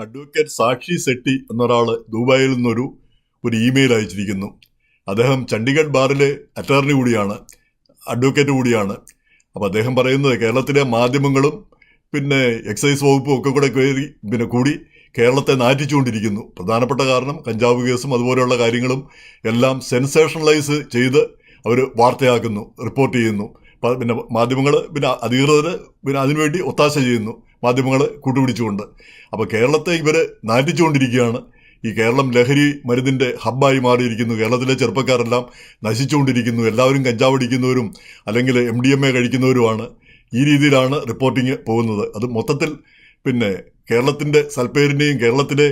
Advocate സാക്ഷി സെട്ടി എന്നൊരാൾ ദുബായിൽ നിന്നൊരു ഇമെയിൽ അയച്ചിരിക്കുന്നു. അദ്ദേഹം ചണ്ഡീഗഡ് ബാറിലെ അറ്റോർണി കൂടിയാണ്, അഡ്വക്കേറ്റ് കൂടിയാണ്. അപ്പോൾ അദ്ദേഹം പറയുന്നത് കേരളത്തിലെ മാധ്യമങ്ങളും പിന്നെ എക്സൈസ് വകുപ്പും ഒക്കെ കൂടെ കൂടി കേരളത്തെ നാറ്റിച്ചുകൊണ്ടിരിക്കുന്നു. പ്രധാനപ്പെട്ട കാരണം കഞ്ചാവ് കേസും അതുപോലെയുള്ള കാര്യങ്ങളും എല്ലാം സെൻസേഷണലൈസ് ചെയ്ത് അവർ വാർത്തയാക്കുന്നു, റിപ്പോർട്ട് ചെയ്യുന്നു. പിന്നെ മാധ്യമങ്ങൾ പിന്നെ അധികൃതർ പിന്നെ അതിനുവേണ്ടി ഒത്താശ ചെയ്യുന്നു, മാധ്യമങ്ങൾ കൂട്ടുപിടിച്ചുകൊണ്ട്. അപ്പോൾ കേരളത്തെ ഇവർ നാറ്റിച്ചുകൊണ്ടിരിക്കുകയാണ്. ഈ കേരളം ലഹരി മരുന്നിൻ്റെ ഹബ്ബായി മാറിയിരിക്കുന്നു. കേരളത്തിലെ ചെറുപ്പക്കാരെല്ലാം നശിച്ചുകൊണ്ടിരിക്കുന്നു. എല്ലാവരും കഞ്ചാവ് അടിക്കുന്നവരും അല്ലെങ്കിൽ MDMA കഴിക്കുന്നവരുമാണ്. ഈ രീതിയിലാണ് റിപ്പോർട്ടിങ് പോകുന്നത്. അത് മൊത്തത്തിൽ പിന്നെ കേരളത്തിൻ്റെ സൽപ്പേരിനെയും കേരളത്തിലെ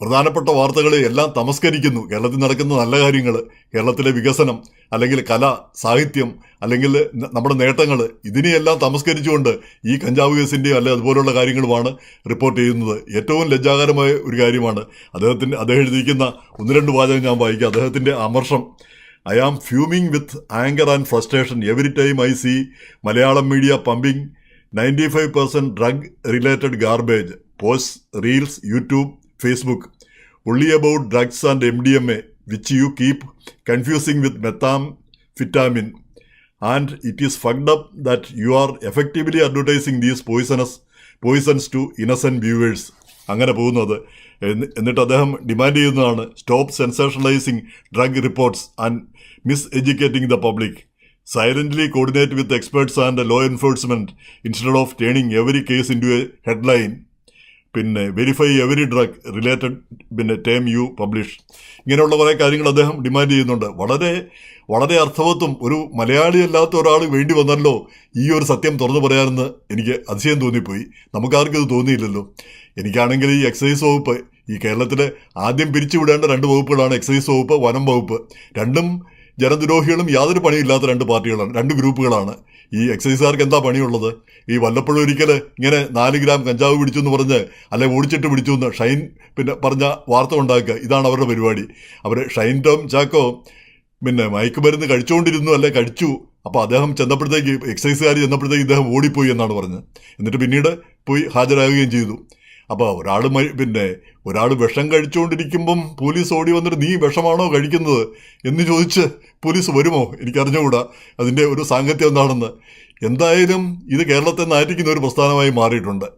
പ്രധാനപ്പെട്ട വാർത്തകളെ എല്ലാം തമസ്കരിക്കുന്നു. കേരളത്തിൽ നടക്കുന്ന നല്ല കാര്യങ്ങൾ, കേരളത്തിലെ വികസനം, അല്ലെങ്കിൽ കല, സാഹിത്യം, അല്ലെങ്കിൽ നമ്മുടെ നേട്ടങ്ങൾ, ഇതിനെയെല്ലാം തമസ്കരിച്ചുകൊണ്ട് ഈ കഞ്ചാവ് കേസിൻ്റെയും അല്ലെ അതുപോലുള്ള കാര്യങ്ങളുമാണ് റിപ്പോർട്ട് ചെയ്യുന്നത്. ഏറ്റവും ലജ്ജാകരമായ ഒരു കാര്യമാണ്. അദ്ദേഹം എഴുതിയിരിക്കുന്ന 1-2 വാചകം ഞാൻ വായിക്കാം. അദ്ദേഹത്തിൻ്റെ അമർഷം: I am fuming with anger and frustration every time I see Malayalam media pumping 95% drug-related garbage, posts, reels, YouTube, Facebook, only about drugs and MDMA, which you keep confusing with methamphetamine. And it is fucked up that you are effectively advertising these poisons to innocent viewers. അങ്ങനെ പോകുന്നത്. എന്നിട്ട് അദ്ദേഹം demand ചെയ്യുന്നതാണ്: stop sensationalising drug reports and miseducating the public. Silently coordinate with experts and law enforcement instead of turning every case into a headline. പിന്നെ verify every drug related പിന്നെ term you publish. ഇങ്ങനെയുള്ള കുറേ കാര്യങ്ങൾ അദ്ദേഹം demand ചെയ്യുന്നുണ്ട്. വളരെ വളരെ അർത്ഥവത്വം ഒരു മലയാളി അല്ലാത്ത ഒരാൾ വേണ്ടി വന്നല്ലോ ഈ ഒരു സത്യം തുറന്നു പറയാമെന്ന് എനിക്ക് അതിശയം തോന്നിപ്പോയി. നമുക്കാർക്കും ഇത് തോന്നിയില്ലല്ലോ. എനിക്കാണെങ്കിൽ ഈ എക്സൈസ് വകുപ്പ്, ഈ കേരളത്തിലെ ആദ്യം പിരിച്ചുവിടേണ്ട 2 വകുപ്പുകളാണ് എക്സൈസ് വകുപ്പ്, വനം വകുപ്പ്. രണ്ടും ജനദ്രോഹികളും യാതൊരു പണിയില്ലാത്ത 2 പാർട്ടികളാണ്, 2 ഗ്രൂപ്പുകളാണ്. ഈ എക്സൈസുകാർക്ക് എന്താ പണിയുള്ളത്? ഈ വല്ലപ്പോഴും ഒരിക്കൽ ഇങ്ങനെ 4 ഗ്രാം കഞ്ചാവ് പിടിച്ചു എന്ന് പറഞ്ഞ്, അല്ലെ ഓടിച്ചിട്ട് പിടിച്ചു എന്ന് ഷൈൻ പിന്നെ പറഞ്ഞ വാർത്ത ഉണ്ടാക്കുക, ഇതാണ് അവരുടെ പരിപാടി. അവർ ഷൈൻ ടോം ചാക്കോ പിന്നെ മയക്കുമരുന്ന് കഴിച്ചുകൊണ്ടിരുന്നു, അല്ലെ കഴിച്ചു. അപ്പോൾ അദ്ദേഹം ചെന്നപ്പോഴത്തേക്ക്, എക്സൈസുകാർ ചെന്നപ്പോഴത്തേക്ക് ഇദ്ദേഹം ഓടിപ്പോയി എന്നാണ് പറഞ്ഞത്. എന്നിട്ട് പിന്നീട് പോയി ഹാജരാകുകയും ചെയ്തു. അപ്പോൾ ഒരാൾ വിഷം കഴിച്ചുകൊണ്ടിരിക്കുമ്പം പോലീസ് ഓടി വന്നിട്ട് നീ വിഷമാണോ കഴിക്കുന്നത് എന്ന് ചോദിച്ച് പോലീസ് വരുമോ? എനിക്കറിഞ്ഞുകൂടാ അതിൻ്റെ ഒരു സാങ്കത്യം എന്താണെന്ന്. എന്തായാലും ഇത് കേരളത്തെ നാറ്റിക്കുന്ന ഒരു പ്രസ്ഥാനമായി മാറിയിട്ടുണ്ട്.